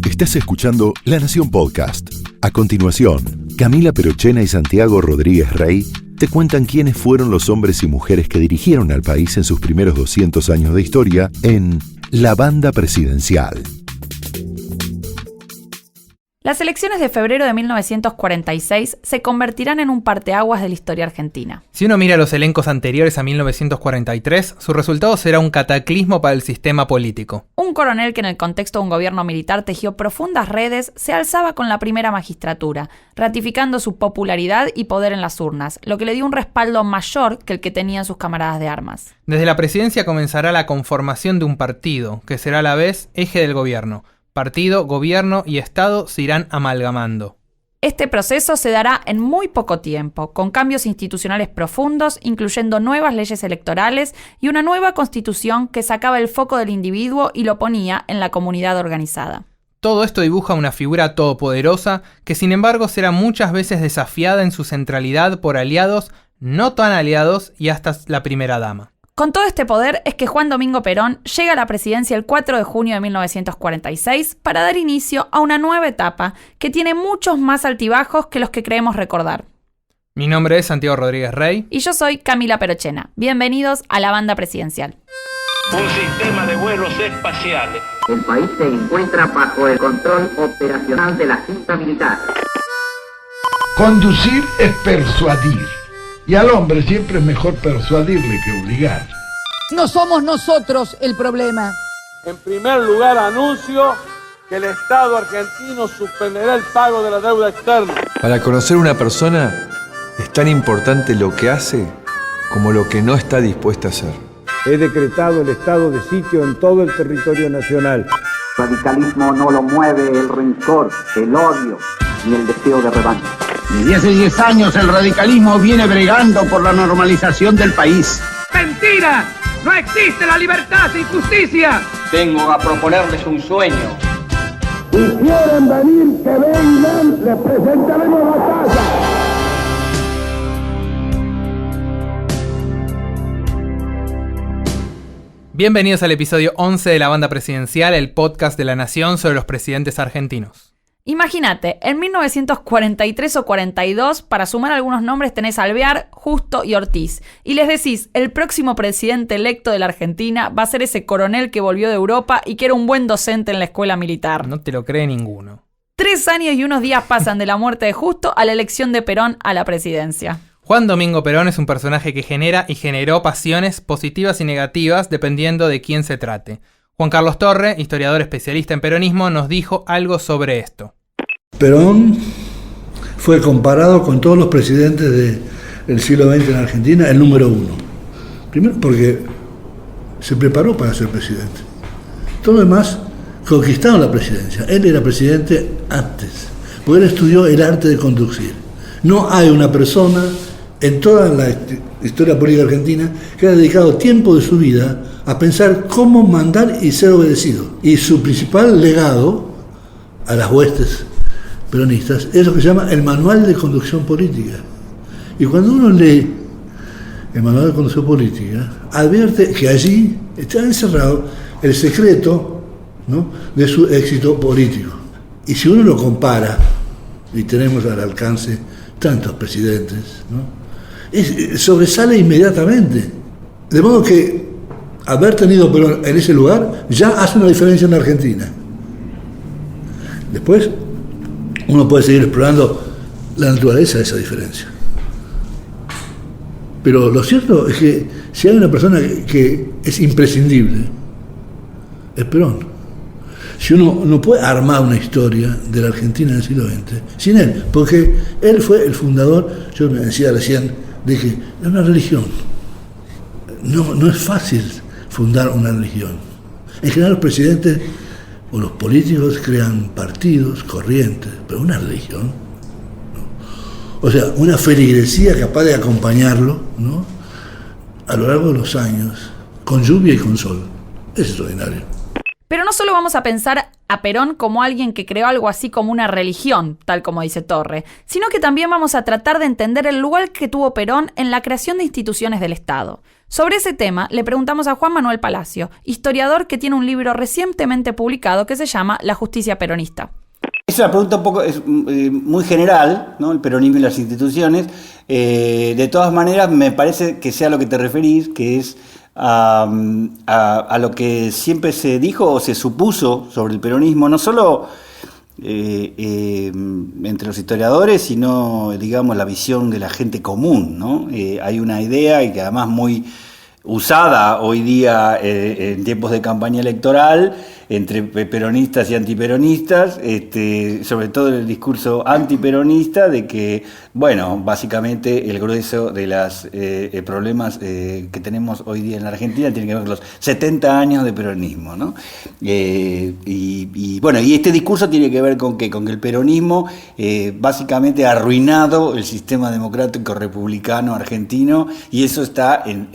Estás escuchando La Nación Podcast. A continuación, Camila Perochena y Santiago Rodríguez Rey te cuentan quiénes fueron los hombres y mujeres que dirigieron al país en sus primeros 200 años de historia en La Banda Presidencial. Las elecciones de febrero de 1946 se convertirán en un parteaguas de la historia argentina. Si uno mira los elencos anteriores a 1943, su resultado será un cataclismo para el sistema político. Un coronel que en el contexto de un gobierno militar tejió profundas redes se alzaba con la primera magistratura, ratificando su popularidad y poder en las urnas, lo que le dio un respaldo mayor que el que tenían sus camaradas de armas. Desde la presidencia comenzará la conformación de un partido, que será a la vez eje del gobierno. Partido, gobierno y Estado se irán amalgamando. Este proceso se dará en muy poco tiempo, con cambios institucionales profundos, incluyendo nuevas leyes electorales y una nueva constitución que sacaba el foco del individuo y lo ponía en la comunidad organizada. Todo esto dibuja una figura todopoderosa que sin embargo será muchas veces desafiada en su centralidad por aliados, no tan aliados y hasta la primera dama. Con todo este poder es que Juan Domingo Perón llega a la presidencia el 4 de junio de 1946 para dar inicio a una nueva etapa que tiene muchos más altibajos que los que creemos recordar. Mi nombre es Santiago Rodríguez Rey. Y yo soy Camila Perochena. Bienvenidos a La Banda Presidencial. Un sistema de vuelos espaciales. El país se encuentra bajo el control operacional de la Junta Militar. Conducir es persuadir. Y al hombre siempre es mejor persuadirle que obligar. No somos nosotros el problema. En primer lugar, anuncio que el Estado argentino suspenderá el pago de la deuda externa. Para conocer una persona es tan importante lo que hace como lo que no está dispuesta a hacer. He decretado el estado de sitio en todo el territorio nacional. El radicalismo no lo mueve el rencor, el odio ni el deseo de revancha. Desde hace 10 años el radicalismo viene bregando por la normalización del país. ¡Mentira! ¡No existe la libertad sin justicia! Vengo a proponerles un sueño. Si quieren venir, que vengan, les presentaremos batalla. Bienvenidos al episodio 11 de La Banda Presidencial, el podcast de La Nación sobre los presidentes argentinos. Imagínate, en 1943 o 42, para sumar algunos nombres tenés Alvear, Justo y Ortiz. Y les decís, el próximo presidente electo de la Argentina va a ser ese coronel que volvió de Europa y que era un buen docente en la escuela militar. No te lo cree ninguno. 3 años y unos días pasan de la muerte de Justo a la elección de Perón a la presidencia. Juan Domingo Perón es un personaje que genera y generó pasiones positivas y negativas dependiendo de quién se trate. Juan Carlos Torre, historiador especialista en peronismo, nos dijo algo sobre esto. Perón fue comparado con todos los presidentes del siglo XX en Argentina el número 1. Primero porque se preparó para ser presidente. Todo lo demás conquistaron la presidencia. Él era presidente antes, porque él estudió el arte de conducir. No hay una persona en toda la historia política argentina que haya dedicado tiempo de su vida a pensar cómo mandar y ser obedecido. Y su principal legado a las huestes peronistas es lo que se llama el Manual de Conducción Política. Y cuando uno lee el Manual de Conducción Política, advierte que allí está encerrado el secreto, ¿no?, de su éxito político. Y si uno lo compara, y tenemos al alcance tantos presidentes, ¿no?, sobresale inmediatamente. De modo que haber tenido Perón en ese lugar ya hace una diferencia en la Argentina. Después, uno puede seguir explorando la naturaleza de esa diferencia. Pero lo cierto es que si hay una persona que es imprescindible, es Perón. Si uno no puede armar una historia de la Argentina en el siglo XX sin él, porque él fue el fundador, yo me decía recién, de que es una religión. No es fácil fundar una religión. En general los presidentes o los políticos crean partidos, corrientes, pero una religión, ¿no? O sea, una feligresía capaz de acompañarlo, ¿no?, a lo largo de los años, con lluvia y con sol. Es extraordinario. Pero no solo vamos a pensar a Perón como alguien que creó algo así como una religión, tal como dice Torre, sino que también vamos a tratar de entender el lugar que tuvo Perón en la creación de instituciones del Estado. Sobre ese tema le preguntamos a Juan Manuel Palacio, historiador que tiene un libro recientemente publicado que se llama La justicia peronista. Es una pregunta un poco muy general, ¿no? El peronismo y las instituciones. De todas maneras, me parece que sea a lo que te referís, que es a lo que siempre se dijo o se supuso sobre el peronismo, no solo entre los historiadores, sino, digamos, la visión de la gente común, ¿no? Hay una idea, y que además muy usada hoy día en tiempos de campaña electoral, entre peronistas y antiperonistas, sobre todo el discurso antiperonista, de que, bueno, básicamente el grueso de los problemas que tenemos hoy día en la Argentina tiene que ver con los 70 años de peronismo, ¿no? Bueno, y este discurso tiene que ver con que el peronismo básicamente ha arruinado el sistema democrático republicano argentino, y eso está en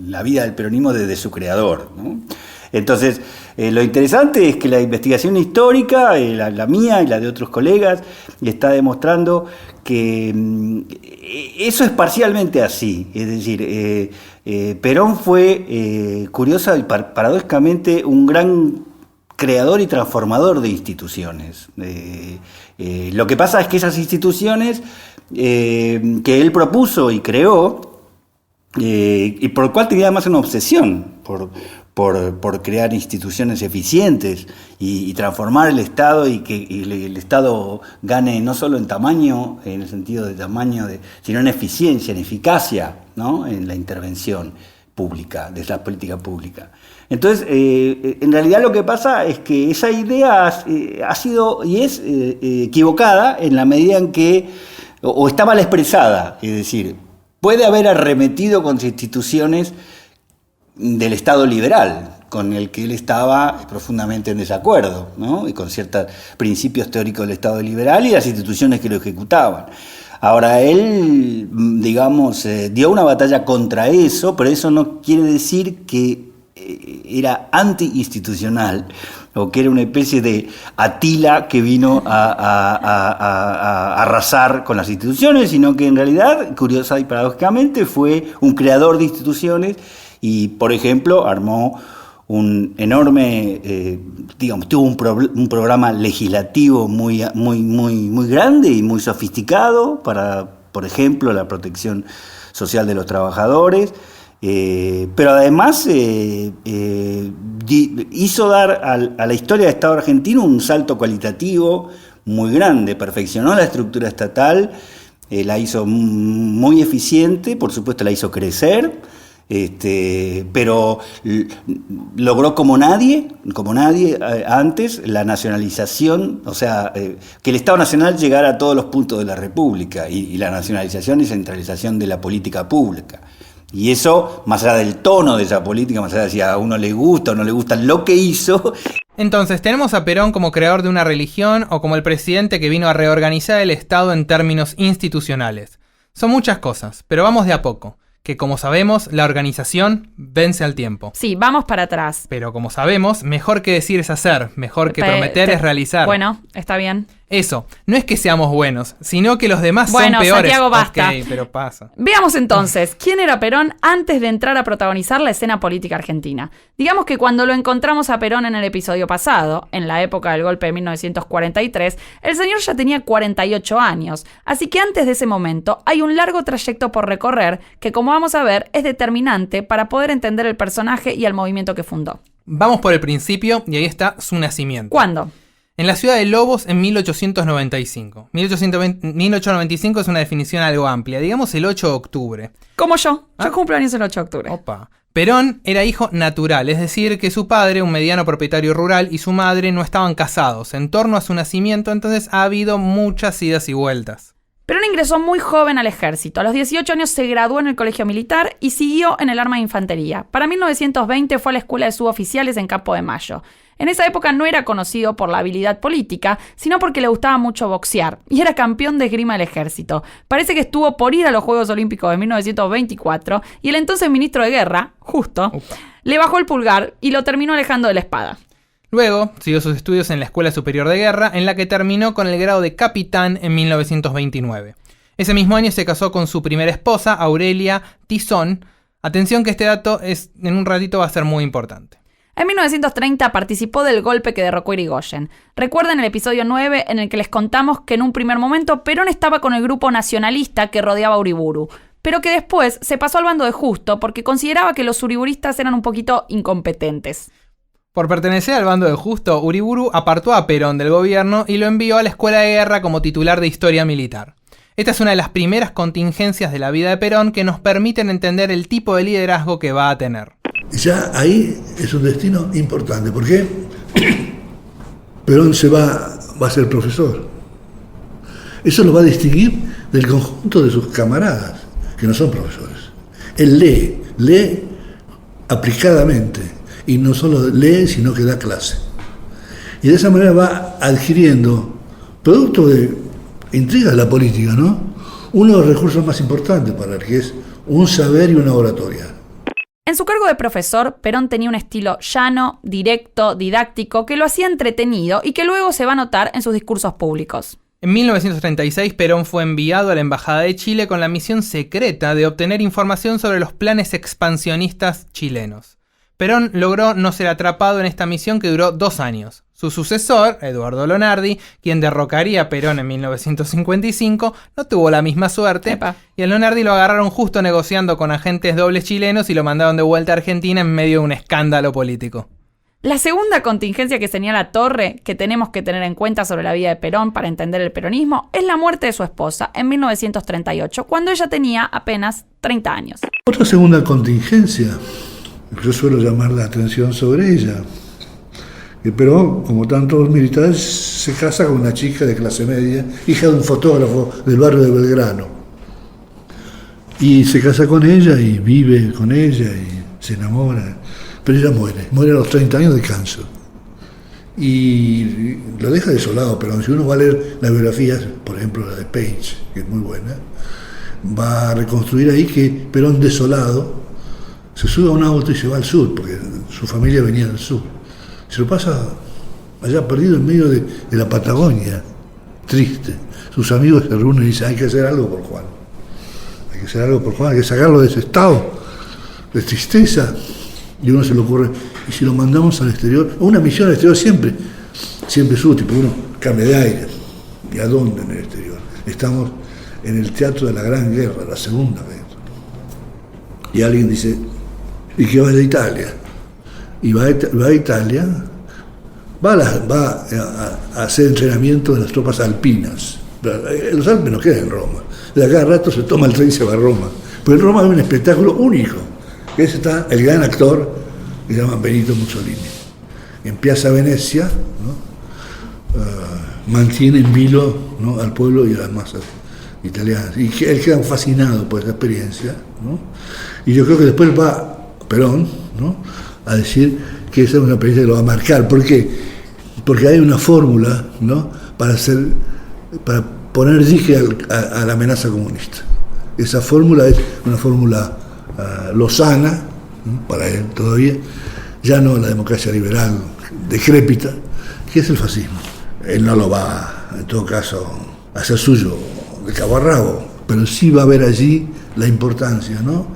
la vida del peronismo desde su creador, ¿no? Entonces, lo interesante es que la investigación histórica, la mía y la de otros colegas, está demostrando que eso es parcialmente así. Es decir, Perón fue, curiosa y paradójicamente, un gran creador y transformador de instituciones. Lo que pasa es que esas instituciones que él propuso y creó, y por el cual tenía además una obsesión por crear instituciones eficientes y transformar el Estado, y que el Estado gane no solo en tamaño, en el sentido de tamaño, sino en eficiencia, en eficacia, ¿no? En la intervención pública, de la política pública. Entonces, en realidad lo que pasa es que esa idea ha sido y es equivocada en la medida en que, o está mal expresada, es decir, puede haber arremetido contra instituciones del Estado liberal, con el que él estaba profundamente en desacuerdo, ¿no? Y con ciertos principios teóricos del Estado liberal y las instituciones que lo ejecutaban. Ahora, él, digamos, dio una batalla contra eso, pero eso no quiere decir que era anti-institucional, o que era una especie de Atila que vino a arrasar con las instituciones, sino que en realidad, curiosa y paradójicamente, fue un creador de instituciones. Y, por ejemplo, armó un enorme, tuvo un programa legislativo muy grande y muy sofisticado para, por ejemplo, la protección social de los trabajadores, pero además hizo dar a la historia del Estado argentino un salto cualitativo muy grande, perfeccionó la estructura estatal, la hizo muy eficiente, por supuesto la hizo crecer, pero logró como nadie antes la nacionalización, o sea, que el Estado Nacional llegara a todos los puntos de la República, y la nacionalización y centralización de la política pública. Y eso, más allá del tono de esa política, más allá de si a uno le gusta o no le gusta lo que hizo. Entonces, tenemos a Perón como creador de una religión, o como el presidente que vino a reorganizar el Estado en términos institucionales. Son muchas cosas, pero vamos de a poco. Que, como sabemos, la organización vence al tiempo. Sí, vamos para atrás. Pero, como sabemos, mejor que decir es hacer, mejor que prometer es realizar. Bueno, está bien. Eso, no es que seamos buenos, sino que los demás son peores. Bueno, Santiago, basta. Ok, pero pasa. Veamos entonces, ¿quién era Perón antes de entrar a protagonizar la escena política argentina? Digamos que cuando lo encontramos a Perón en el episodio pasado, en la época del golpe de 1943, el señor ya tenía 48 años, así que antes de ese momento hay un largo trayecto por recorrer que, como vamos a ver, es determinante para poder entender el personaje y el movimiento que fundó. Vamos por el principio, y ahí está su nacimiento. ¿Cuándo? En la ciudad de Lobos en 1895. 1895 es una definición algo amplia, digamos el 8 de octubre. Como yo cumplo años el 8 de octubre. Opa. Perón era hijo natural, es decir, que su padre, un mediano propietario rural, y su madre no estaban casados. En torno a su nacimiento, entonces, ha habido muchas idas y vueltas. Perón ingresó muy joven al ejército. A los 18 años se graduó en el colegio militar y siguió en el arma de infantería. Para 1920 fue a la escuela de suboficiales en Campo de Mayo. En esa época no era conocido por la habilidad política, sino porque le gustaba mucho boxear, y era campeón de esgrima del ejército. Parece que estuvo por ir a los Juegos Olímpicos de 1924, y el entonces ministro de Guerra, Justo, le bajó el pulgar y lo terminó alejando de la espada. Luego, siguió sus estudios en la Escuela Superior de Guerra, en la que terminó con el grado de capitán en 1929. Ese mismo año se casó con su primera esposa, Aurelia Tizón. Atención que este dato en un ratito va a ser muy importante. En 1930 participó del golpe que derrocó a Irigoyen. Recuerden el episodio 9 en el que les contamos que en un primer momento Perón estaba con el grupo nacionalista que rodeaba a Uriburu, pero que después se pasó al bando de Justo porque consideraba que los uriburistas eran un poquito incompetentes. Por pertenecer al bando de Justo, Uriburu apartó a Perón del gobierno y lo envió a la Escuela de Guerra como titular de Historia Militar. Esta es una de las primeras contingencias de la vida de Perón que nos permiten entender el tipo de liderazgo que va a tener. Ya ahí es un destino importante, porque Perón va a ser profesor. Eso lo va a distinguir del conjunto de sus camaradas, que no son profesores. Él lee aplicadamente, y no solo lee, sino que da clase. Y de esa manera va adquiriendo, producto de intrigas de la política, ¿no?, uno de los recursos más importantes para él, que es un saber y una oratoria. En su cargo de profesor, Perón tenía un estilo llano, directo, didáctico, que lo hacía entretenido y que luego se va a notar en sus discursos públicos. En 1936, Perón fue enviado a la Embajada de Chile con la misión secreta de obtener información sobre los planes expansionistas chilenos. Perón logró no ser atrapado en esta misión que duró 2 años. Su sucesor, Eduardo Lonardi, quien derrocaría a Perón en 1955, no tuvo la misma suerte. Y a Lonardi lo agarraron justo negociando con agentes dobles chilenos y lo mandaron de vuelta a Argentina en medio de un escándalo político. La segunda contingencia que señala Torre, que tenemos que tener en cuenta sobre la vida de Perón para entender el peronismo, es la muerte de su esposa en 1938, cuando ella tenía apenas 30 años. Otra segunda contingencia, yo suelo llamar la atención sobre ella, que Perón, como tantos militares, se casa con una chica de clase media, hija de un fotógrafo del barrio de Belgrano. Y se casa con ella y vive con ella y se enamora. Pero ella muere a los 30 años de cáncer. Y lo deja desolado, pero si uno va a leer las biografías, por ejemplo la de Page, que es muy buena, va a reconstruir ahí que Perón desolado se sube a un auto y se va al sur, porque su familia venía del sur. Se lo pasa allá perdido en medio de la Patagonia, triste. Sus amigos se reúnen y dicen, hay que hacer algo por Juan. Hay que hacer algo por Juan, hay que sacarlo de ese estado de tristeza. Y uno se le ocurre, y si lo mandamos al exterior, una misión al exterior siempre es útil, porque uno cambia de aire. ¿Y a dónde en el exterior? Estamos en el teatro de la Gran Guerra, la Segunda Guerra. Y alguien dice, ¿y qué va a Italia? Y va a Italia, va a hacer entrenamiento de las tropas alpinas. Los Alpes no quedan en Roma. De acá a rato se toma el tren y se va a Roma. Pero en Roma hay un espectáculo único. Que ese está el gran actor que se llama Benito Mussolini. En Piazza Venezia, ¿no?, mantiene en vilo, ¿no?, al pueblo y a las masas italianas. Y él queda fascinado por esa experiencia, ¿no? Y yo creo que después va Perón, ¿no?, a decir que esa es una experiencia que lo va a marcar. ¿Por qué? Porque hay una fórmula, ¿no?, para poner dique a la amenaza comunista. Esa fórmula es una fórmula lozana, ¿no?, para él todavía, ya no la democracia liberal decrépita, que es el fascismo. Él no lo va, en todo caso, a hacer suyo de cabo a rabo, pero sí va a ver allí la importancia, ¿no?,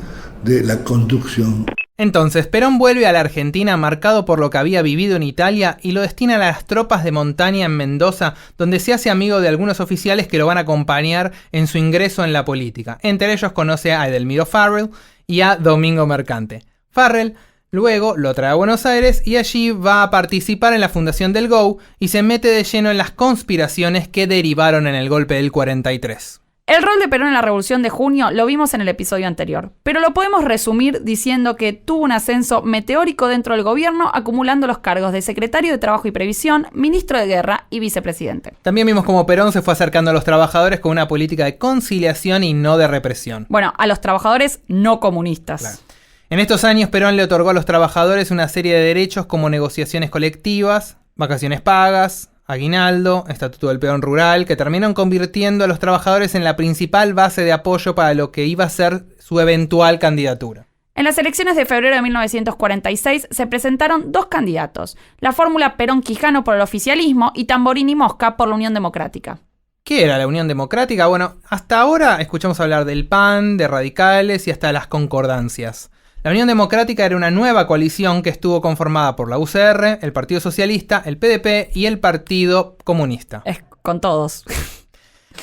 de la conducción. Entonces, Perón vuelve a la Argentina marcado por lo que había vivido en Italia y lo destina a las tropas de montaña en Mendoza, donde se hace amigo de algunos oficiales que lo van a acompañar en su ingreso en la política. Entre ellos conoce a Edelmiro Farrell y a Domingo Mercante. Farrell luego lo trae a Buenos Aires y allí va a participar en la fundación del GO y se mete de lleno en las conspiraciones que derivaron en el golpe del 43. El rol de Perón en la Revolución de Junio lo vimos en el episodio anterior, pero lo podemos resumir diciendo que tuvo un ascenso meteórico dentro del gobierno, acumulando los cargos de secretario de Trabajo y Previsión, ministro de Guerra y vicepresidente. También vimos cómo Perón se fue acercando a los trabajadores con una política de conciliación y no de represión. Bueno, a los trabajadores no comunistas. Claro. En estos años, Perón le otorgó a los trabajadores una serie de derechos como negociaciones colectivas, vacaciones pagas, aguinaldo, estatuto del peón rural, que terminaron convirtiendo a los trabajadores en la principal base de apoyo para lo que iba a ser su eventual candidatura. En las elecciones de febrero de 1946 se presentaron 2 candidatos, la fórmula Perón-Quijano por el oficialismo y Tamborini-Mosca por la Unión Democrática. ¿Qué era la Unión Democrática? Bueno, hasta ahora escuchamos hablar del PAN, de radicales y hasta las concordancias. La Unión Democrática era una nueva coalición que estuvo conformada por la UCR, el Partido Socialista, el PDP y el Partido Comunista. Es con todos.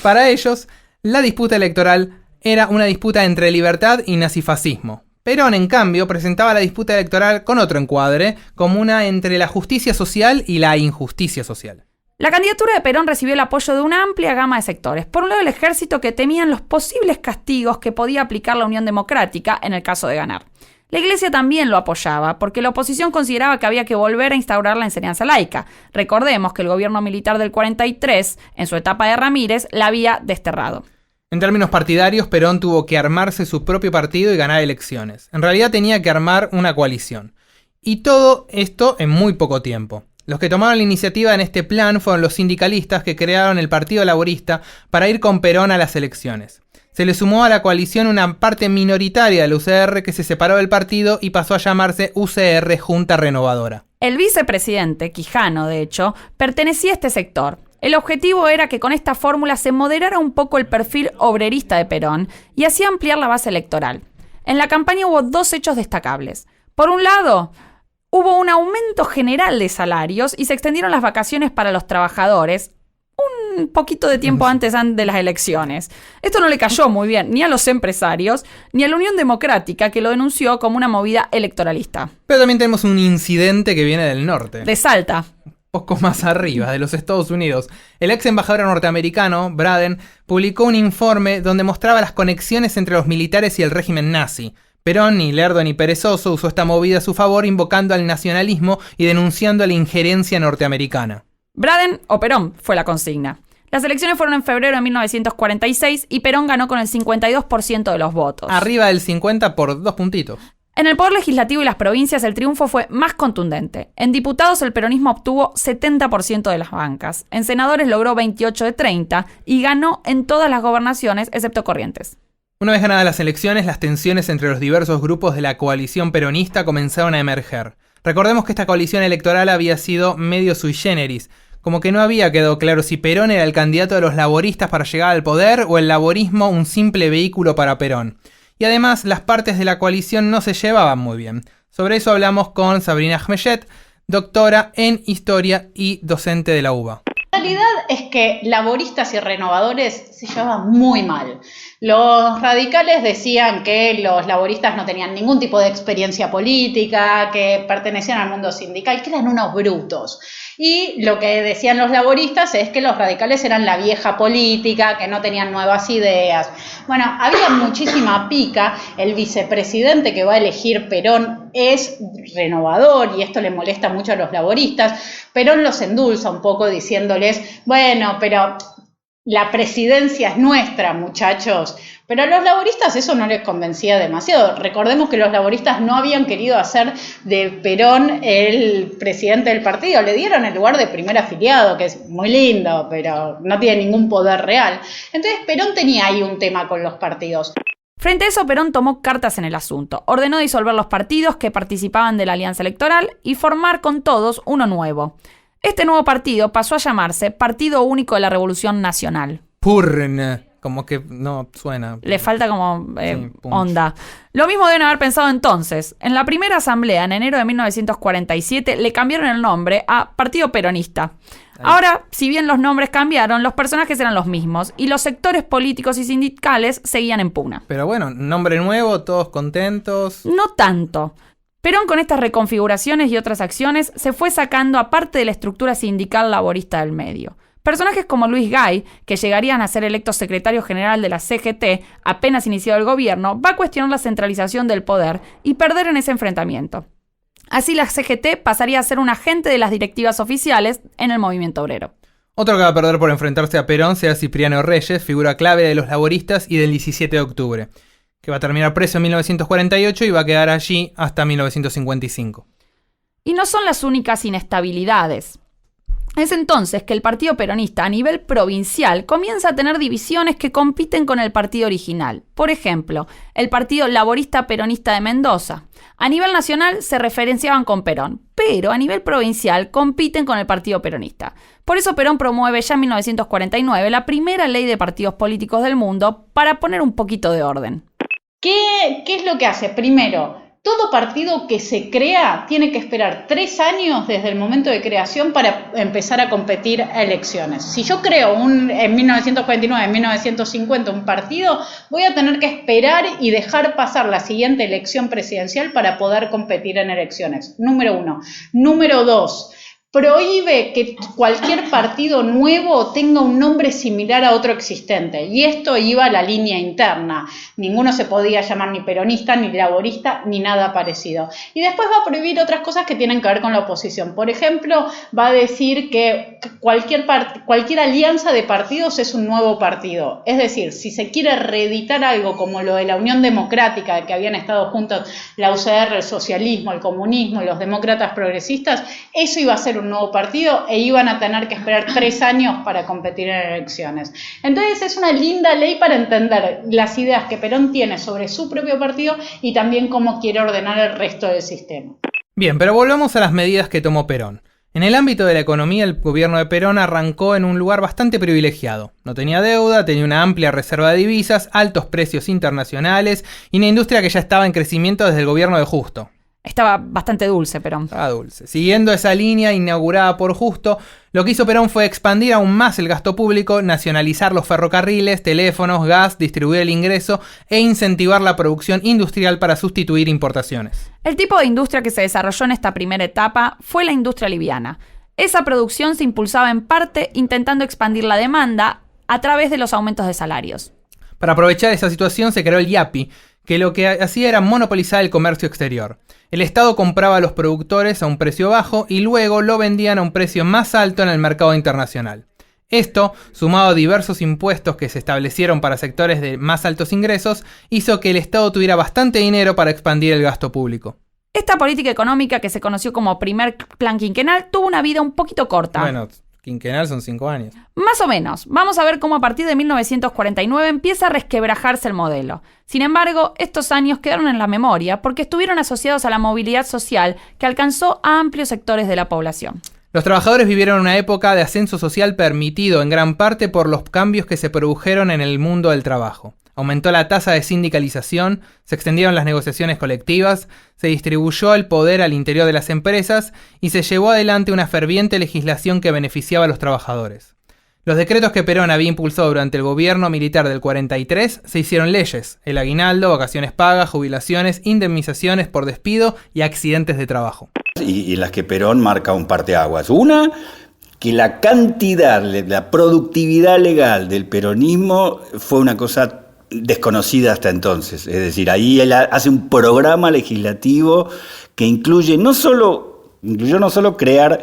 Para ellos, la disputa electoral era una disputa entre libertad y nazifascismo. Perón, en cambio, presentaba la disputa electoral con otro encuadre, como una entre la justicia social y la injusticia social. La candidatura de Perón recibió el apoyo de una amplia gama de sectores. Por un lado, el ejército, que temían los posibles castigos que podía aplicar la Unión Democrática en el caso de ganar. La Iglesia también lo apoyaba, porque la oposición consideraba que había que volver a instaurar la enseñanza laica. Recordemos que el gobierno militar del 43, en su etapa de Ramírez, la había desterrado. En términos partidarios, Perón tuvo que armarse su propio partido y ganar elecciones. En realidad tenía que armar una coalición. Y todo esto en muy poco tiempo. Los que tomaron la iniciativa en este plan fueron los sindicalistas que crearon el Partido Laborista para ir con Perón a las elecciones. Se le sumó a la coalición una parte minoritaria de la UCR que se separó del partido y pasó a llamarse UCR Junta Renovadora. El vicepresidente, Quijano, de hecho, pertenecía a este sector. El objetivo era que con esta fórmula se moderara un poco el perfil obrerista de Perón y así ampliar la base electoral. En la campaña hubo dos hechos destacables. Por un lado, hubo un aumento general de salarios y se extendieron las vacaciones para los trabajadores un poquito de tiempo antes de las elecciones. Esto no le cayó muy bien ni a los empresarios ni a la Unión Democrática, que lo denunció como una movida electoralista. Pero también tenemos un incidente que viene del norte. De Salta. Poco más arriba, de los Estados Unidos. El ex embajador norteamericano, Braden, publicó un informe donde mostraba las conexiones entre los militares y el régimen nazi. Perón, ni lerdo ni perezoso, usó esta movida a su favor, invocando al nacionalismo y denunciando la injerencia norteamericana. Braden o Perón fue la consigna. Las elecciones fueron en febrero de 1946 y Perón ganó con el 52% de los votos. Arriba del 50 por 2 puntitos. En el poder legislativo y las provincias el triunfo fue más contundente. En diputados el peronismo obtuvo 70% de las bancas. En senadores logró 28 de 30 y ganó en todas las gobernaciones excepto Corrientes. Una vez ganadas las elecciones, las tensiones entre los diversos grupos de la coalición peronista comenzaron a emerger. Recordemos que esta coalición electoral había sido medio sui generis, como que no había quedado claro si Perón era el candidato de los laboristas para llegar al poder o el laborismo un simple vehículo para Perón. Y además, las partes de la coalición no se llevaban muy bien. Sobre eso hablamos con Sabrina Ahmeyet, doctora en Historia y docente de la UBA. La realidad es que laboristas y renovadores se llevaban muy mal. Los radicales decían que los laboristas no tenían ningún tipo de experiencia política, que pertenecían al mundo sindical, que eran unos brutos. Y lo que decían los laboristas es que los radicales eran la vieja política, que no tenían nuevas ideas. Bueno, había muchísima pica. El vicepresidente que va a elegir Perón es renovador y esto le molesta mucho a los laboristas. Perón los endulza un poco diciéndoles, bueno, pero la presidencia es nuestra, muchachos. Pero a los laboristas eso no les convencía demasiado. Recordemos que los laboristas no habían querido hacer de Perón el presidente del partido. Le dieron el lugar de primer afiliado, que es muy lindo, pero no tiene ningún poder real. Entonces Perón tenía ahí un tema con los partidos. Frente a eso, Perón tomó cartas en el asunto. Ordenó disolver los partidos que participaban de la alianza electoral y formar con todos uno nuevo. Este nuevo partido pasó a llamarse Partido Único de la Revolución Nacional. PURN, como que no suena. Le falta como onda. Lo mismo deben haber pensado entonces. En la primera asamblea, en enero de 1947, le cambiaron el nombre a Partido Peronista. Ahora, si bien los nombres cambiaron, los personajes eran los mismos y los sectores políticos y sindicales seguían en pugna. Pero bueno, nombre nuevo, todos contentos. No tanto. Perón, con estas reconfiguraciones y otras acciones, se fue sacando a parte de la estructura sindical laborista del medio. Personajes como Luis Gay, que llegarían a ser electos secretario general de la CGT apenas iniciado el gobierno, va a cuestionar la centralización del poder y perder en ese enfrentamiento. Así la CGT pasaría a ser un agente de las directivas oficiales en el movimiento obrero. Otro que va a perder por enfrentarse a Perón será Cipriano Reyes, figura clave de los laboristas y del 17 de octubre, que va a terminar preso en 1948 y va a quedar allí hasta 1955. Y no son las únicas inestabilidades. Es entonces que el Partido Peronista a nivel provincial comienza a tener divisiones que compiten con el partido original. Por ejemplo, el Partido Laborista Peronista de Mendoza. A nivel nacional se referenciaban con Perón, pero a nivel provincial compiten con el Partido Peronista. Por eso Perón promueve ya en 1949 la primera ley de partidos políticos del mundo para poner un poquito de orden. ¿Qué es lo que hace? Primero, todo partido que se crea tiene que esperar 3 años desde el momento de creación para empezar a competir a elecciones. Si yo creo en 1949, en 1950 un partido, voy a tener que esperar y dejar pasar la siguiente elección presidencial para poder competir en elecciones. Número 1. Número 2. Prohíbe que cualquier partido nuevo tenga un nombre similar a otro existente. Y esto iba a la línea interna. Ninguno se podía llamar ni peronista, ni laborista, ni nada parecido. Y después va a prohibir otras cosas que tienen que ver con la oposición. Por ejemplo, va a decir que cualquier alianza de partidos es un nuevo partido. Es decir, si se quiere reeditar algo como lo de la Unión Democrática, de que habían estado juntos la UCR, el socialismo, el comunismo y los demócratas progresistas, eso iba a ser un nuevo partido e iban a tener que esperar 3 años para competir en elecciones. Entonces es una linda ley para entender las ideas que Perón tiene sobre su propio partido y también cómo quiere ordenar el resto del sistema. Bien, pero volvamos a las medidas que tomó Perón. En el ámbito de la economía, el gobierno de Perón arrancó en un lugar bastante privilegiado. No tenía deuda, tenía una amplia reserva de divisas, altos precios internacionales y una industria que ya estaba en crecimiento desde el gobierno de Justo. Estaba bastante dulce, Perón. Estaba dulce. Siguiendo esa línea inaugurada por Justo, lo que hizo Perón fue expandir aún más el gasto público, nacionalizar los ferrocarriles, teléfonos, gas, distribuir el ingreso e incentivar la producción industrial para sustituir importaciones. El tipo de industria que se desarrolló en esta primera etapa fue la industria liviana. Esa producción se impulsaba en parte intentando expandir la demanda a través de los aumentos de salarios. Para aprovechar esa situación se creó el IAPI, que lo que hacía era monopolizar el comercio exterior. El Estado compraba a los productores a un precio bajo y luego lo vendían a un precio más alto en el mercado internacional. Esto, sumado a diversos impuestos que se establecieron para sectores de más altos ingresos, hizo que el Estado tuviera bastante dinero para expandir el gasto público. Esta política económica, que se conoció como primer plan quinquenal, tuvo una vida un poquito corta. Bueno, quinquenal son 5 años. Más o menos. Vamos a ver cómo a partir de 1949 empieza a resquebrajarse el modelo. Sin embargo, estos años quedaron en la memoria porque estuvieron asociados a la movilidad social que alcanzó a amplios sectores de la población. Los trabajadores vivieron una época de ascenso social permitido en gran parte por los cambios que se produjeron en el mundo del trabajo. Aumentó la tasa de sindicalización, se extendieron las negociaciones colectivas, se distribuyó el poder al interior de las empresas y se llevó adelante una ferviente legislación que beneficiaba a los trabajadores. Los decretos que Perón había impulsado durante el gobierno militar del 43 se hicieron leyes: el aguinaldo, vacaciones pagas, jubilaciones, indemnizaciones por despido y accidentes de trabajo. Y en las que Perón marca un parteaguas. Una, que la cantidad, la productividad legal del peronismo fue una cosa desconocida hasta entonces. Es decir, ahí él hace un programa legislativo que incluyó no solo crear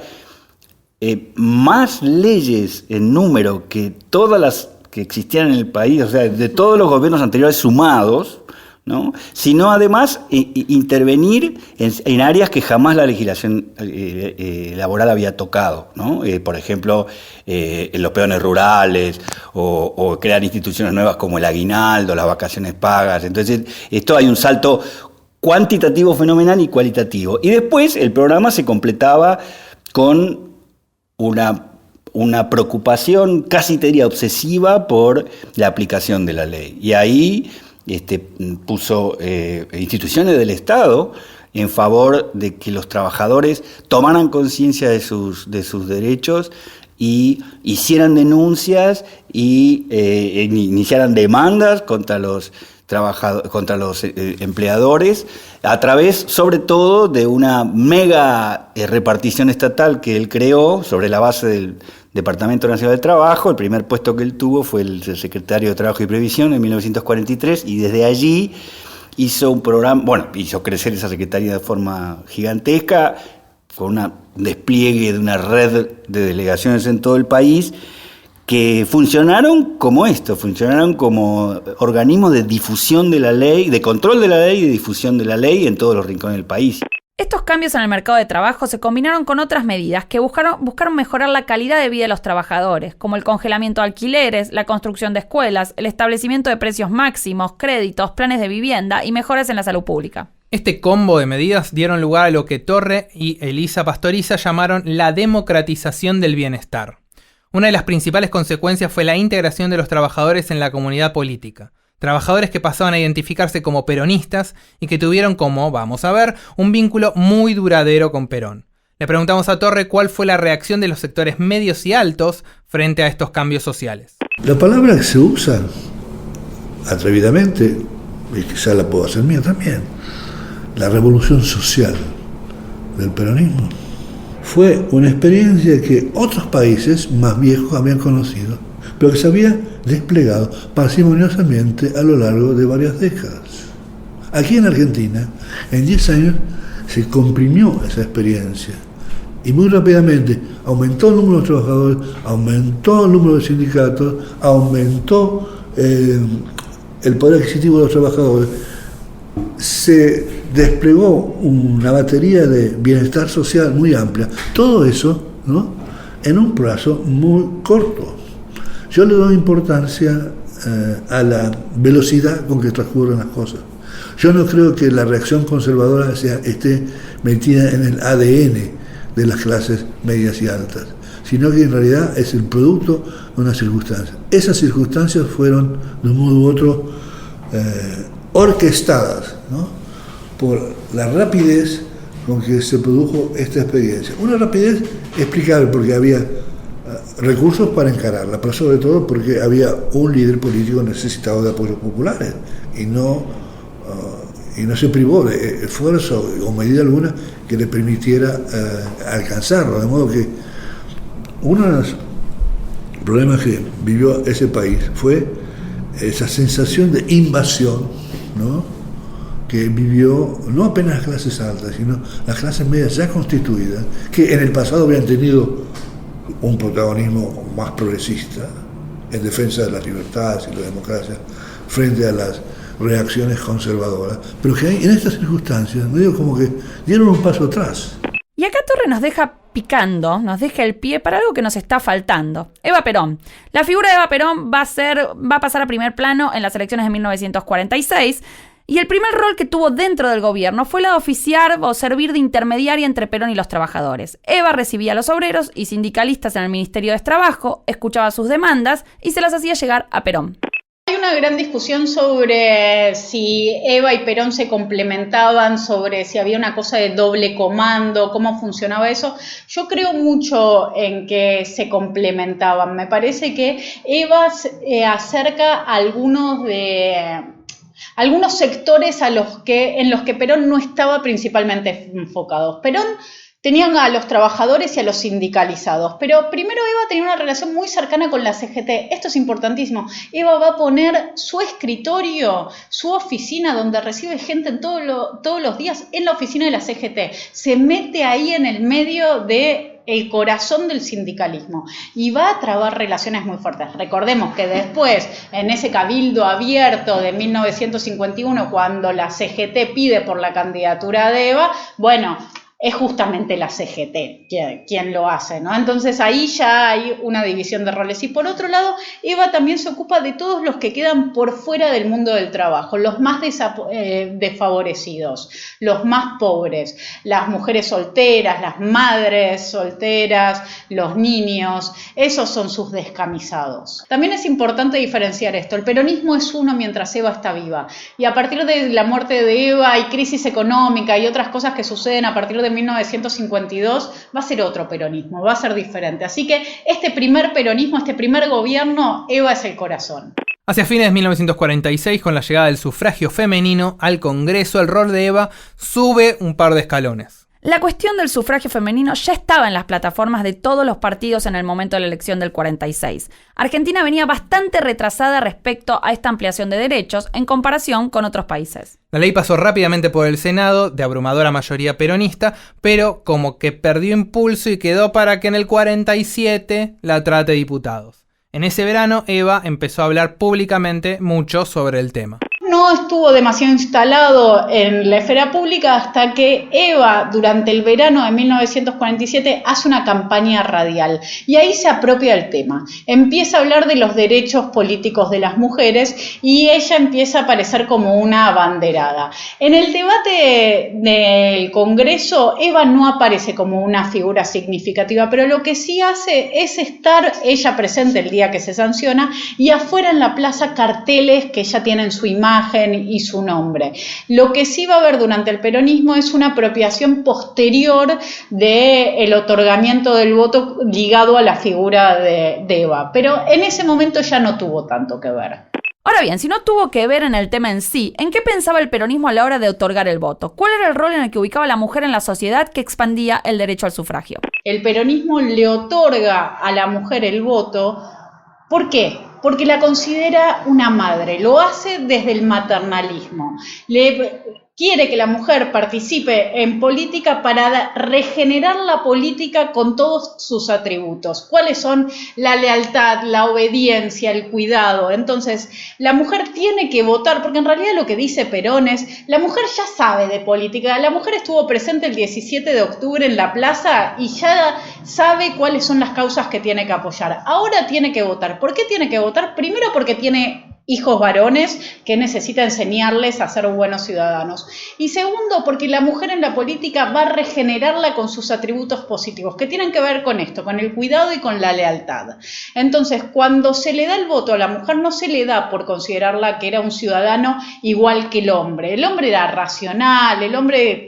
más leyes en número que todas las que existían en el país, o sea, de todos los gobiernos anteriores sumados, ¿no? Sino además intervenir en áreas que jamás la legislación laboral había tocado, ¿no? Por ejemplo, en los peones rurales o crear instituciones nuevas como el aguinaldo, las vacaciones pagas. Entonces, esto hay un salto cuantitativo fenomenal y cualitativo. Y después el programa se completaba con una preocupación casi te diría obsesiva por la aplicación de la ley. Y ahí puso instituciones del Estado en favor de que los trabajadores tomaran conciencia de sus derechos y hicieran denuncias y iniciaran demandas contra los empleadores a través, sobre todo, de una mega repartición estatal que él creó sobre la base del Departamento Nacional del Trabajo. El primer puesto que él tuvo fue el secretario de Trabajo y Previsión en 1943 y desde allí hizo un programa, hizo crecer esa secretaría de forma gigantesca con un despliegue de una red de delegaciones en todo el país que funcionaron como organismos de difusión de la ley, de control de la ley y de difusión de la ley en todos los rincones del país. Estos cambios en el mercado de trabajo se combinaron con otras medidas que buscaron mejorar la calidad de vida de los trabajadores, como el congelamiento de alquileres, la construcción de escuelas, el establecimiento de precios máximos, créditos, planes de vivienda y mejoras en la salud pública. Este combo de medidas dieron lugar a lo que Torre y Elisa Pastoriza llamaron la democratización del bienestar. Una de las principales consecuencias fue la integración de los trabajadores en la comunidad política. Trabajadores que pasaban a identificarse como peronistas y que tuvieron como, vamos a ver, un vínculo muy duradero con Perón. Le preguntamos a Torre cuál fue la reacción de los sectores medios y altos frente a estos cambios sociales. La palabra que se usa atrevidamente, y quizá la puedo hacer mía también, la revolución social del peronismo, fue una experiencia que otros países más viejos habían conocido, pero que se había desplegado parsimoniosamente a lo largo de varias décadas. Aquí en Argentina, en 10 años, se comprimió esa experiencia y muy rápidamente aumentó el número de trabajadores, aumentó el número de sindicatos, aumentó el poder adquisitivo de los trabajadores, se desplegó una batería de bienestar social muy amplia. Todo eso, ¿no?, en un plazo muy corto. Yo le doy importancia a la velocidad con que transcurren las cosas. Yo no creo que la reacción conservadora esté metida en el ADN de las clases medias y altas, sino que en realidad es el producto de una circunstancia. Esas circunstancias fueron, de un modo u otro, orquestadas, ¿no?, por la rapidez con que se produjo esta experiencia. Una rapidez explicable porque había recursos para encararla, pero sobre todo porque había un líder político necesitado de apoyos populares y no se privó de esfuerzo o medida alguna que le permitiera alcanzarlo. De modo que uno de los problemas que vivió ese país fue esa sensación de invasión, ¿no?, que vivió no apenas las clases altas, sino las clases medias ya constituidas, que en el pasado habían tenido un protagonismo más progresista en defensa de las libertades y la democracia frente a las reacciones conservadoras, pero que en estas circunstancias medio como que dieron un paso atrás. Y acá Torre nos deja picando, nos deja el pie para algo que nos está faltando. Eva Perón. La figura de Eva Perón va a pasar a primer plano en las elecciones de 1946. Y el primer rol que tuvo dentro del gobierno fue la de oficiar o servir de intermediaria entre Perón y los trabajadores. Eva recibía a los obreros y sindicalistas en el Ministerio de Trabajo, escuchaba sus demandas y se las hacía llegar a Perón. Hay una gran discusión sobre si Eva y Perón se complementaban, sobre si había una cosa de doble comando, cómo funcionaba eso. Yo creo mucho en que se complementaban. Me parece que Eva acerca a algunos sectores en los que Perón no estaba principalmente enfocado. Perón tenía a los trabajadores y a los sindicalizados, pero primero Eva tenía una relación muy cercana con la CGT. Esto es importantísimo. Eva va a poner su escritorio, su oficina, donde recibe gente todos los días, en la oficina de la CGT. Se mete ahí en el medio de el corazón del sindicalismo y va a trabar relaciones muy fuertes. Recordemos que después, en ese cabildo abierto de 1951, cuando la CGT pide por la candidatura de Eva, bueno, es justamente la CGT quien lo hace, ¿no? Entonces ahí ya hay una división de roles. Y por otro lado, Eva también se ocupa de todos los que quedan por fuera del mundo del trabajo, los más desfavorecidos, los más pobres, las mujeres solteras, las madres solteras, los niños, esos son sus descamisados. También es importante diferenciar esto. El peronismo es uno mientras Eva está viva. Y a partir de la muerte de Eva y crisis económica y otras cosas que suceden a partir de 1952, va a ser otro peronismo, va a ser diferente. Así que este primer peronismo, este primer gobierno, Eva es el corazón. Hacia fines de 1946, con la llegada del sufragio femenino al Congreso, el rol de Eva sube un par de escalones. La cuestión del sufragio femenino ya estaba en las plataformas de todos los partidos en el momento de la elección del 46. Argentina venía bastante retrasada respecto a esta ampliación de derechos en comparación con otros países. La ley pasó rápidamente por el Senado, de abrumadora mayoría peronista, pero como que perdió impulso y quedó para que en el 47 la trate diputados. En ese verano, Eva empezó a hablar públicamente mucho sobre el tema. no estuvo demasiado instalado en la esfera pública hasta que Eva, durante el verano de 1947, hace una campaña radial y ahí se apropia el tema. Empieza a hablar de los derechos políticos de las mujeres y ella empieza a aparecer como una abanderada. En el debate del Congreso, Eva no aparece como una figura significativa, pero lo que sí hace es estar ella presente el día que se sanciona y afuera en la plaza carteles que ya tienen su imagen y su nombre. Lo que sí va a haber durante el peronismo es una apropiación posterior del otorgamiento del voto ligado a la figura de Eva, pero en ese momento ya no tuvo tanto que ver. Ahora bien, si no tuvo que ver en el tema en sí, ¿en qué pensaba el peronismo a la hora de otorgar el voto? ¿Cuál era el rol en el que ubicaba a la mujer en la sociedad que expandía el derecho al sufragio? El peronismo le otorga a la mujer el voto. ¿Por qué? Porque la considera una madre, lo hace desde el maternalismo. Quiere que la mujer participe en política para regenerar la política con todos sus atributos. ¿Cuáles son? La lealtad, la obediencia, el cuidado. Entonces, la mujer tiene que votar, porque en realidad lo que dice Perón es, la mujer ya sabe de política, la mujer estuvo presente el 17 de octubre en la plaza y ya sabe cuáles son las causas que tiene que apoyar. Ahora tiene que votar. ¿Por qué tiene que votar? Primero porque tiene hijos varones que necesita enseñarles a ser buenos ciudadanos. Y segundo, porque la mujer en la política va a regenerarla con sus atributos positivos, que tienen que ver con esto, con el cuidado y con la lealtad. Entonces, cuando se le da el voto a la mujer, no se le da por considerarla que era un ciudadano igual que el hombre. El hombre era racional, el hombre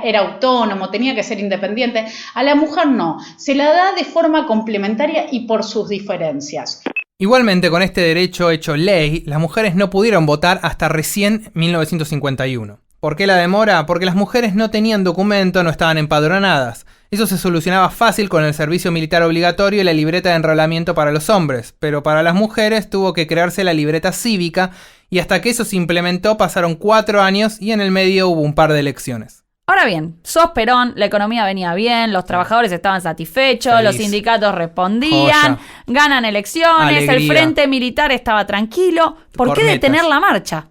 era autónomo, tenía que ser independiente. A la mujer no, se la da de forma complementaria y por sus diferencias. Igualmente, con este derecho hecho ley, las mujeres no pudieron votar hasta recién 1951. ¿Por qué la demora? Porque las mujeres no tenían documento, no estaban empadronadas. Eso se solucionaba fácil con el servicio militar obligatorio y la libreta de enrolamiento para los hombres, pero para las mujeres tuvo que crearse la libreta cívica y hasta que eso se implementó pasaron 4 años y en el medio hubo un par de elecciones. Ahora bien, sos Perón, la economía venía bien, los trabajadores estaban satisfechos, Feliz. Los sindicatos respondían, Joya. Ganan elecciones, Alegría. El frente militar estaba tranquilo. ¿Por qué Cornetas. detener la marcha?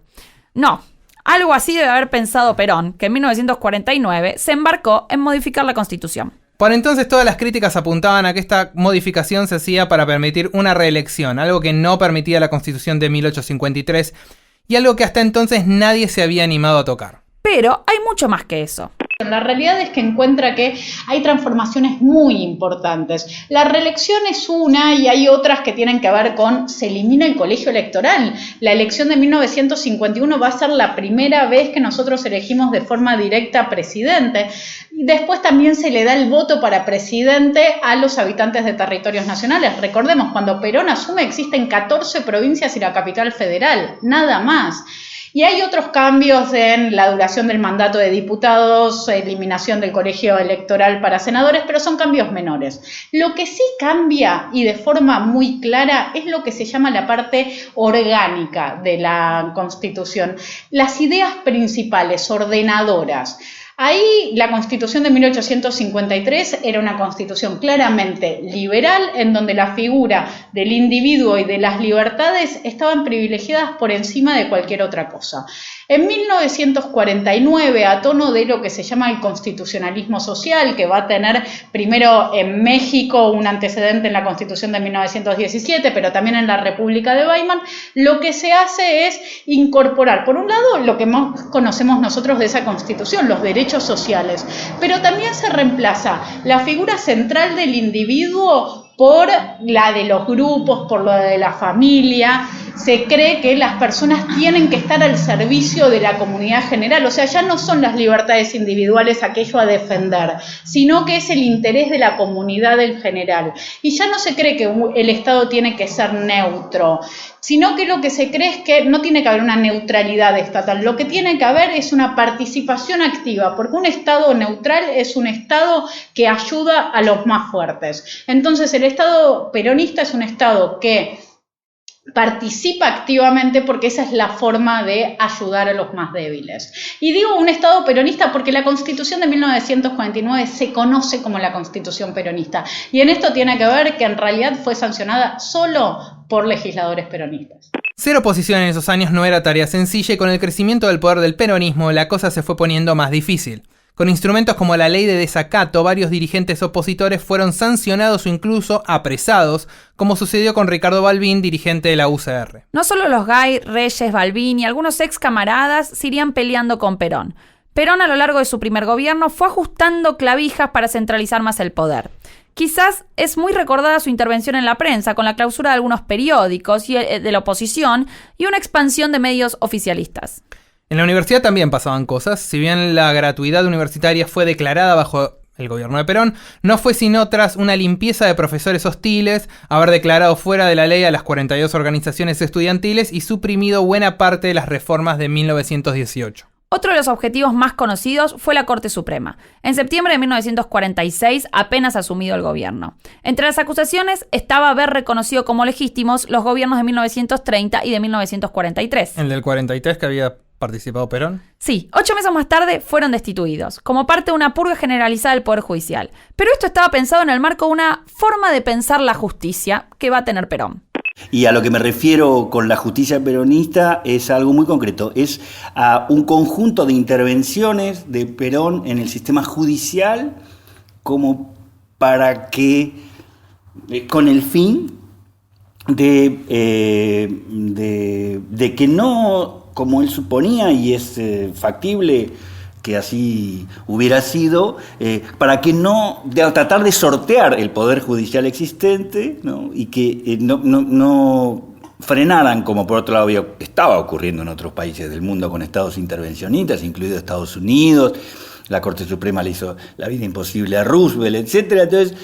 No, algo así debe haber pensado Perón, que en 1949 se embarcó en modificar la Constitución. Por entonces todas las críticas apuntaban a que esta modificación se hacía para permitir una reelección, algo que no permitía la Constitución de 1853 y algo que hasta entonces nadie se había animado a tocar. Pero hay mucho más que eso. La realidad es que encuentra que hay transformaciones muy importantes. La reelección es una y hay otras que tienen que ver con se elimina el colegio electoral. La elección de 1951 va a ser la primera vez que nosotros elegimos de forma directa presidente. Y después también se le da el voto para presidente a los habitantes de territorios nacionales. Recordemos, cuando Perón asume existen 14 provincias y la capital federal, nada más. Y hay otros cambios en la duración del mandato de diputados, eliminación del colegio electoral para senadores, pero son cambios menores. Lo que sí cambia, y de forma muy clara, es lo que se llama la parte orgánica de la Constitución. Las ideas principales, ordenadoras. Ahí la Constitución de 1853 era una constitución claramente liberal, en donde la figura del individuo y de las libertades estaban privilegiadas por encima de cualquier otra cosa. En 1949, a tono de lo que se llama el constitucionalismo social, que va a tener primero en México un antecedente en la Constitución de 1917, pero también en la República de Weimar, lo que se hace es incorporar, por un lado, lo que más conocemos nosotros de esa Constitución, los derechos sociales, pero también se reemplaza la figura central del individuo por la de los grupos, por lo de la familia. Se cree que las personas tienen que estar al servicio de la comunidad general, o sea, ya no son las libertades individuales aquello a defender, sino que es el interés de la comunidad en general. Y ya no se cree que el Estado tiene que ser neutro, sino que lo que se cree es que no tiene que haber una neutralidad estatal, lo que tiene que haber es una participación activa, porque un Estado neutral es un Estado que ayuda a los más fuertes. Entonces el Estado peronista es un Estado que participa activamente porque esa es la forma de ayudar a los más débiles. Y digo un Estado peronista porque la Constitución de 1949 se conoce como la Constitución peronista. Y en esto tiene que ver que en realidad fue sancionada solo por legisladores peronistas. Ser oposición en esos años no era tarea sencilla y con el crecimiento del poder del peronismo la cosa se fue poniendo más difícil. Con instrumentos como la ley de desacato, varios dirigentes opositores fueron sancionados o incluso apresados, como sucedió con Ricardo Balbín, dirigente de la UCR. No solo los Gay, Reyes, Balbín y algunos ex camaradas se irían peleando con Perón. Perón a lo largo de su primer gobierno fue ajustando clavijas para centralizar más el poder. Quizás es muy recordada su intervención en la prensa con la clausura de algunos periódicos de la oposición y una expansión de medios oficialistas. En la universidad también pasaban cosas. Si bien la gratuidad universitaria fue declarada bajo el gobierno de Perón, no fue sino tras una limpieza de profesores hostiles, haber declarado fuera de la ley a las 42 organizaciones estudiantiles y suprimido buena parte de las reformas de 1918. Otro de los objetivos más conocidos fue la Corte Suprema. En septiembre de 1946, apenas asumido el gobierno. Entre las acusaciones estaba haber reconocido como legítimos los gobiernos de 1930 y de 1943. ¿El del 43 que había participado Perón? Sí, 8 meses más tarde fueron destituidos, como parte de una purga generalizada del Poder Judicial. Pero esto estaba pensado en el marco de una forma de pensar la justicia que va a tener Perón. Y a lo que me refiero con la justicia peronista es algo muy concreto, es a un conjunto de intervenciones de Perón en el sistema judicial como para que, con el fin de que no, como él suponía y es factible que así hubiera sido, para que no, tratar de sortear el poder judicial existente, ¿no? Y que no frenaran, como por otro lado estaba ocurriendo en otros países del mundo con estados intervencionistas, incluido Estados Unidos. La Corte Suprema le hizo la vida imposible a Roosevelt, etc. Entonces,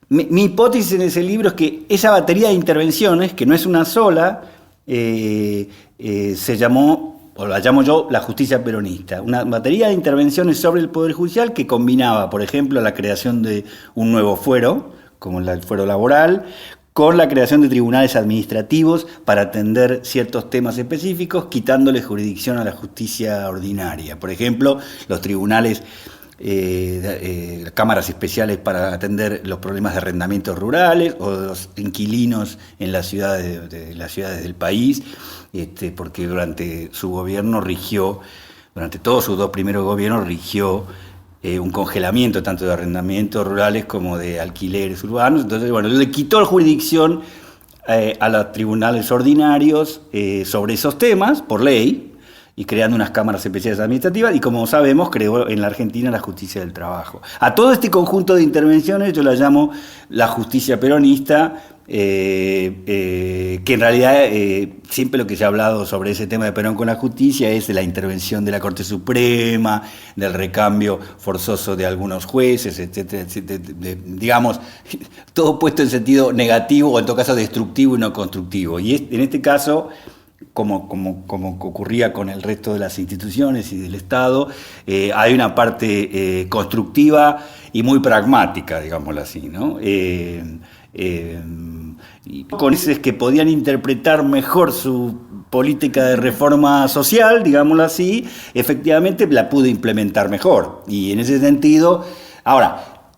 mi hipótesis en ese libro es que esa batería de intervenciones, que no es una sola, se llamó, o la llamo yo, la justicia peronista. Una batería de intervenciones sobre el Poder Judicial que combinaba, por ejemplo, la creación de un nuevo fuero, como el fuero laboral, con la creación de tribunales administrativos para atender ciertos temas específicos, quitándole jurisdicción a la justicia ordinaria. Por ejemplo, los tribunales, cámaras especiales para atender los problemas de arrendamientos rurales o de los inquilinos en las ciudades del país, porque durante su gobierno durante todos sus 2 primeros gobiernos rigió un congelamiento tanto de arrendamientos rurales como de alquileres urbanos. Entonces, le quitó la jurisdicción a los tribunales ordinarios sobre esos temas por ley, y creando unas cámaras especiales administrativas, y como sabemos, creó en la Argentina la justicia del trabajo. A todo este conjunto de intervenciones yo la llamo la justicia peronista, que en realidad siempre lo que se ha hablado sobre ese tema de Perón con la justicia es de la intervención de la Corte Suprema, del recambio forzoso de algunos jueces, etcétera, etcétera, digamos, todo puesto en sentido negativo o en todo caso destructivo y no constructivo. Y en este caso, como ocurría con el resto de las instituciones y del Estado, hay una parte constructiva y muy pragmática, digámoslo así, ¿no? Y con esos que podían interpretar mejor su política de reforma social, digámoslo así, efectivamente la pudo implementar mejor. Y en ese sentido, ahora,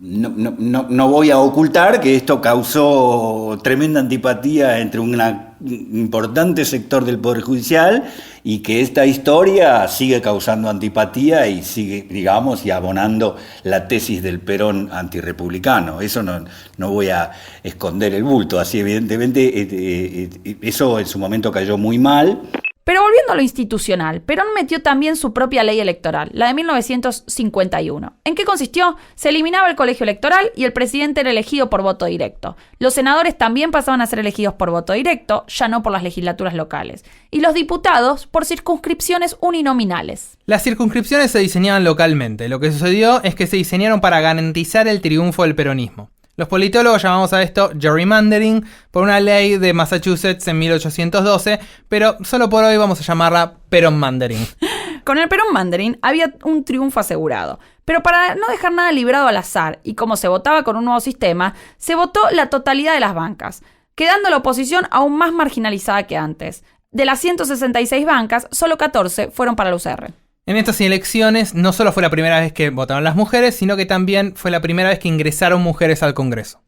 no voy a ocultar que esto causó tremenda antipatía entre un importante sector del Poder Judicial y que esta historia sigue causando antipatía y sigue, digamos, y abonando la tesis del Perón antirrepublicano. Eso no voy a esconder el bulto, así evidentemente eso en su momento cayó muy mal. Pero volviendo a lo institucional, Perón metió también su propia ley electoral, la de 1951. ¿En qué consistió? Se eliminaba el colegio electoral y el presidente era elegido por voto directo. Los senadores también pasaban a ser elegidos por voto directo, ya no por las legislaturas locales. Y los diputados por circunscripciones uninominales. Las circunscripciones se diseñaban localmente. Lo que sucedió es que se diseñaron para garantizar el triunfo del peronismo. Los politólogos llamamos a esto gerrymandering por una ley de Massachusetts en 1812, pero solo por hoy vamos a llamarla peronmandering. Con el peronmandering había un triunfo asegurado, pero para no dejar nada librado al azar y como se votaba con un nuevo sistema, se votó la totalidad de las bancas, quedando la oposición aún más marginalizada que antes. De las 166 bancas, solo 14 fueron para la UCR. En estas elecciones no solo fue la primera vez que votaron las mujeres, sino que también fue la primera vez que ingresaron mujeres al Congreso.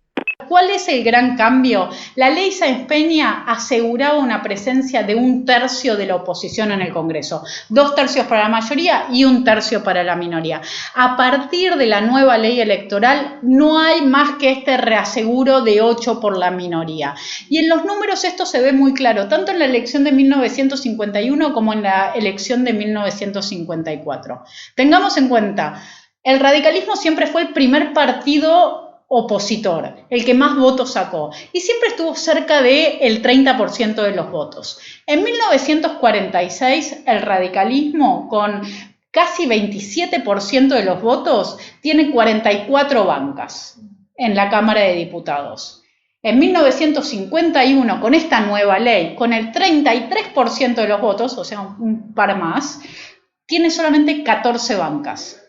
¿Cuál es el gran cambio? La ley Sáenz Peña aseguraba una presencia de 1/3 de la oposición en el Congreso, 2/3 para la mayoría y 1/3 para la minoría. A partir de la nueva ley electoral no hay más que este reaseguro de 8 por la minoría. Y en los números esto se ve muy claro, tanto en la elección de 1951 como en la elección de 1954. Tengamos en cuenta, el radicalismo siempre fue el primer partido opositor, el que más votos sacó, y siempre estuvo cerca del 30% de los votos. En 1946, el radicalismo, con casi 27% de los votos, tiene 44 bancas en la Cámara de Diputados. En 1951, con esta nueva ley, con el 33% de los votos, o sea, un par más, tiene solamente 14 bancas.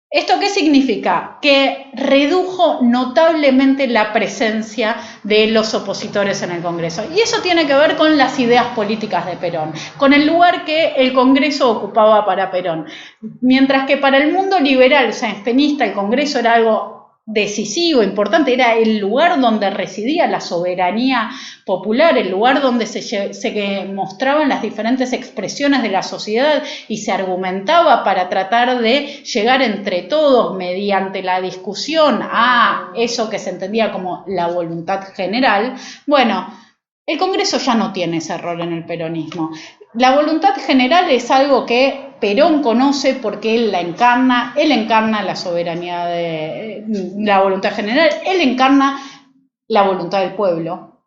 ¿Esto qué significa? Que redujo notablemente la presencia de los opositores en el Congreso. Y eso tiene que ver con las ideas políticas de Perón, con el lugar que el Congreso ocupaba para Perón. Mientras que para el mundo liberal sáenz-peñista el Congreso era algo decisivo, importante, era el lugar donde residía la soberanía popular, el lugar donde se mostraban las diferentes expresiones de la sociedad y se argumentaba para tratar de llegar entre todos mediante la discusión a eso que se entendía como la voluntad general. Bueno, el Congreso ya no tiene ese rol en el peronismo. La voluntad general es algo que Perón conoce porque él encarna la soberanía de la voluntad general, él encarna la voluntad del pueblo.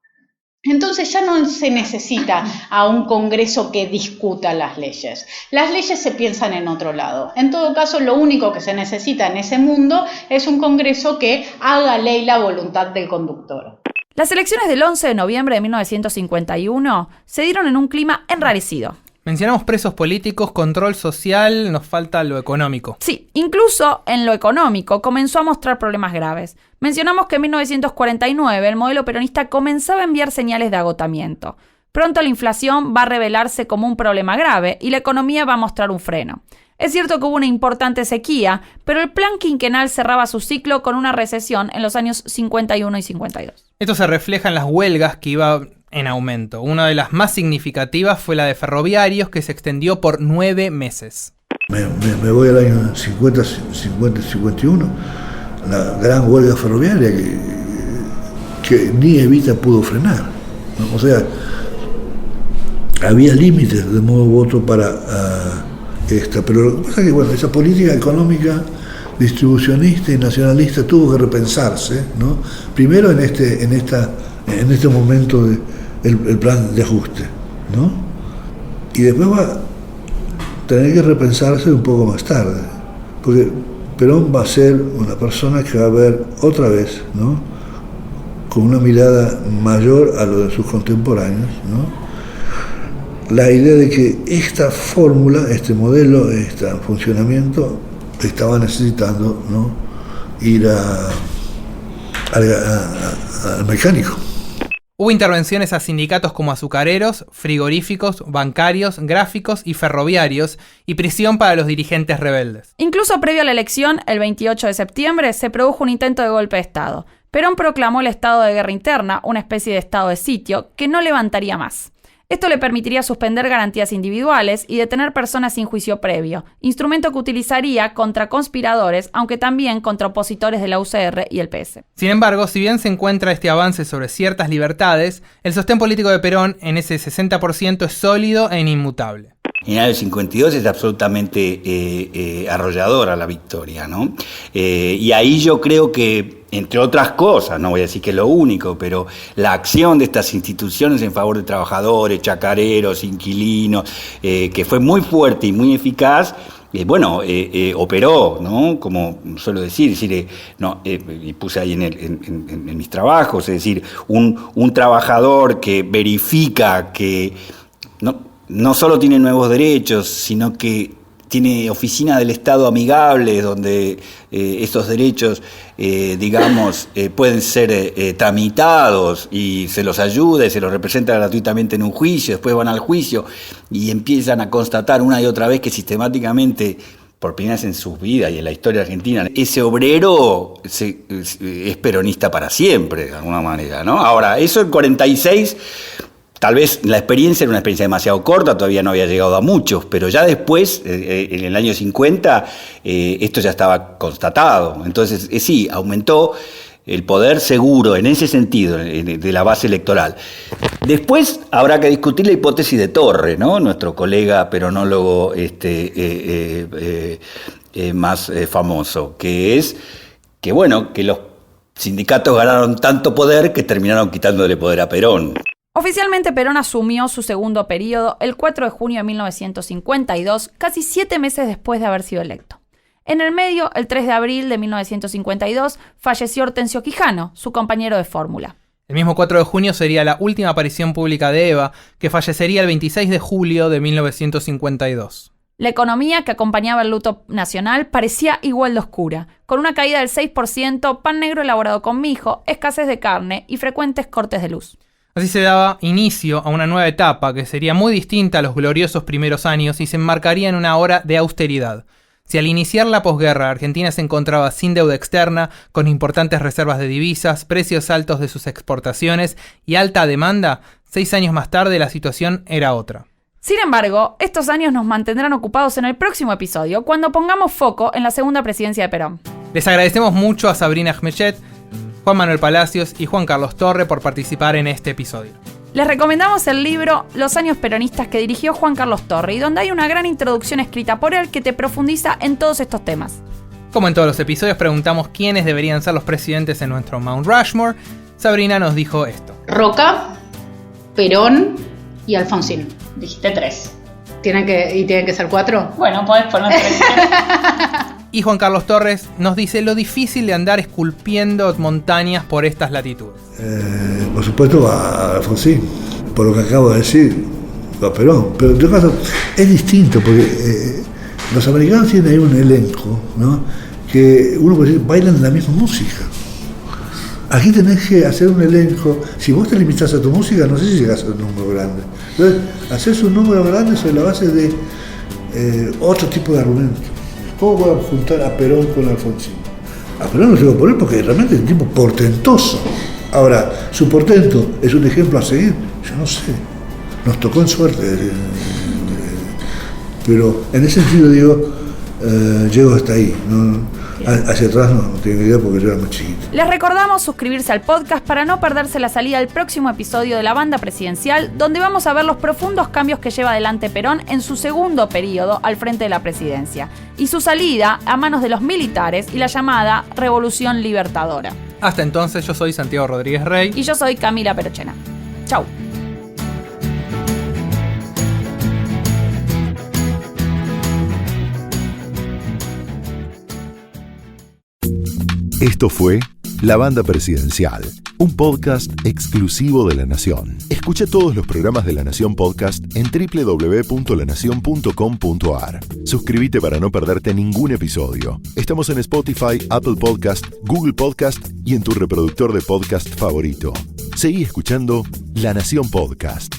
Entonces ya no se necesita a un Congreso que discuta las leyes. Las leyes se piensan en otro lado. En todo caso, lo único que se necesita en ese mundo es un Congreso que haga ley la voluntad del conductor. Las elecciones del 11 de noviembre de 1951 se dieron en un clima enrarecido. Mencionamos presos políticos, control social, nos falta lo económico. Sí, incluso en lo económico comenzó a mostrar problemas graves. Mencionamos que en 1949 el modelo peronista comenzaba a enviar señales de agotamiento. Pronto la inflación va a revelarse como un problema grave y la economía va a mostrar un freno. Es cierto que hubo una importante sequía, pero el plan quinquenal cerraba su ciclo con una recesión en los años 51 y 52. Esto se refleja en las huelgas que iban en aumento. Una de las más significativas fue la de ferroviarios, que se extendió por 9 meses. Me voy al año 50-51, la gran huelga ferroviaria que ni Evita pudo frenar, ¿no? O sea, había límites de modo voto para esta, pero lo que pasa es que bueno, esa política económica distribucionista y nacionalista tuvo que repensarse, ¿no? Primero en este momento el plan de ajuste, ¿no? Y después va a tener que repensarse un poco más tarde, porque Perón va a ser una persona que va a ver otra vez, ¿no? Con una mirada mayor a lo de sus contemporáneos, ¿no? La idea de que esta fórmula, este modelo, este funcionamiento estaba necesitando, ¿no? Ir al mecánico. Hubo intervenciones a sindicatos como azucareros, frigoríficos, bancarios, gráficos y ferroviarios, y prisión para los dirigentes rebeldes. Incluso previo a la elección, el 28 de septiembre, se produjo un intento de golpe de Estado. Perón proclamó el estado de guerra interna, una especie de estado de sitio, que no levantaría más. Esto le permitiría suspender garantías individuales y detener personas sin juicio previo, instrumento que utilizaría contra conspiradores, aunque también contra opositores de la UCR y el PS. Sin embargo, si bien se encuentra este avance sobre ciertas libertades, el sostén político de Perón en ese 60% es sólido e inmutable. En el año 52 es absolutamente arrolladora la victoria, ¿no? Y ahí yo creo que, entre otras cosas, no voy a decir que es lo único, pero la acción de estas instituciones en favor de trabajadores, chacareros, inquilinos, que fue muy fuerte y muy eficaz, operó, ¿no? Como suelo decir, y puse ahí en mis trabajos, es decir, un trabajador que verifica que no solo tiene nuevos derechos, sino que tiene oficinas del Estado amigables donde esos derechos, pueden ser tramitados y se los ayuda y se los representa gratuitamente en un juicio, después van al juicio y empiezan a constatar una y otra vez que sistemáticamente por primera vez en su vida y en la historia argentina, ese obrero es peronista para siempre, de alguna manera, ¿no? Ahora, eso en 46, tal vez la experiencia era una experiencia demasiado corta, todavía no había llegado a muchos, pero ya después, en el año 50, esto ya estaba constatado. Entonces, sí, aumentó el poder seguro en ese sentido, de la base electoral. Después habrá que discutir la hipótesis de Torre, ¿no? Nuestro colega peronólogo más famoso, que es que, bueno, que los sindicatos ganaron tanto poder que terminaron quitándole poder a Perón. Oficialmente Perón asumió su segundo periodo el 4 de junio de 1952, casi 7 meses después de haber sido electo. En el medio, el 3 de abril de 1952, falleció Hortensio Quijano, su compañero de fórmula. El mismo 4 de junio sería la última aparición pública de Eva, que fallecería el 26 de julio de 1952. La economía que acompañaba el luto nacional parecía igual de oscura, con una caída del 6%, pan negro elaborado con mijo, escasez de carne y frecuentes cortes de luz. Así se daba inicio a una nueva etapa que sería muy distinta a los gloriosos primeros años y se enmarcaría en una hora de austeridad. Si al iniciar la posguerra Argentina se encontraba sin deuda externa, con importantes reservas de divisas, precios altos de sus exportaciones y alta demanda, 6 años más tarde la situación era otra. Sin embargo, estos años nos mantendrán ocupados en el próximo episodio, cuando pongamos foco en la segunda presidencia de Perón. Les agradecemos mucho a Sabrina Ahmechet, Juan Manuel Palacios y Juan Carlos Torre por participar en este episodio. Les recomendamos el libro Los años peronistas que dirigió Juan Carlos Torre y donde hay una gran introducción escrita por él que te profundiza en todos estos temas. Como en todos los episodios preguntamos quiénes deberían ser los presidentes en nuestro Mount Rushmore. Sabrina nos dijo esto. Roca, Perón y Alfonsín. Dijiste 3. ¿Tienen que ser 4? Bueno, podés poner 3. Y Juan Carlos Torres nos dice lo difícil de andar esculpiendo montañas por estas latitudes. Por supuesto a Alfonsín, por lo que acabo de decir, a Perón. Pero en todo caso es distinto porque los americanos tienen ahí un elenco, ¿no? Que uno puede decir, bailan la misma música. Aquí tenés que hacer un elenco. Si vos te limitás a tu música, no sé si llegás a un número grande. Entonces, haces un número grande sobre la base de otro tipo de argumentos. ¿Cómo voy a juntar a Perón con Alfonsín? A Perón lo tengo que poner porque realmente es un tipo portentoso. Ahora, su portento es un ejemplo a seguir. Yo no sé. Nos tocó en suerte. Pero en ese sentido digo, llego hasta ahí. ¿No? Hacia atrás no tengo idea porque yo era muy chiquito. Les recordamos suscribirse al podcast para no perderse la salida del próximo episodio de La Banda Presidencial, donde vamos a ver los profundos cambios que lleva adelante Perón en su segundo periodo al frente de la presidencia y su salida a manos de los militares y la llamada Revolución Libertadora. Hasta entonces, yo soy Santiago Rodríguez Rey. Y yo soy Camila Perochena. Chau. Esto fue La Banda Presidencial, un podcast exclusivo de La Nación. Escucha todos los programas de La Nación Podcast en www.lanacion.com.ar. Suscríbete para no perderte ningún episodio. Estamos en Spotify, Apple Podcast, Google Podcast y en tu reproductor de podcast favorito. Seguí escuchando La Nación Podcast.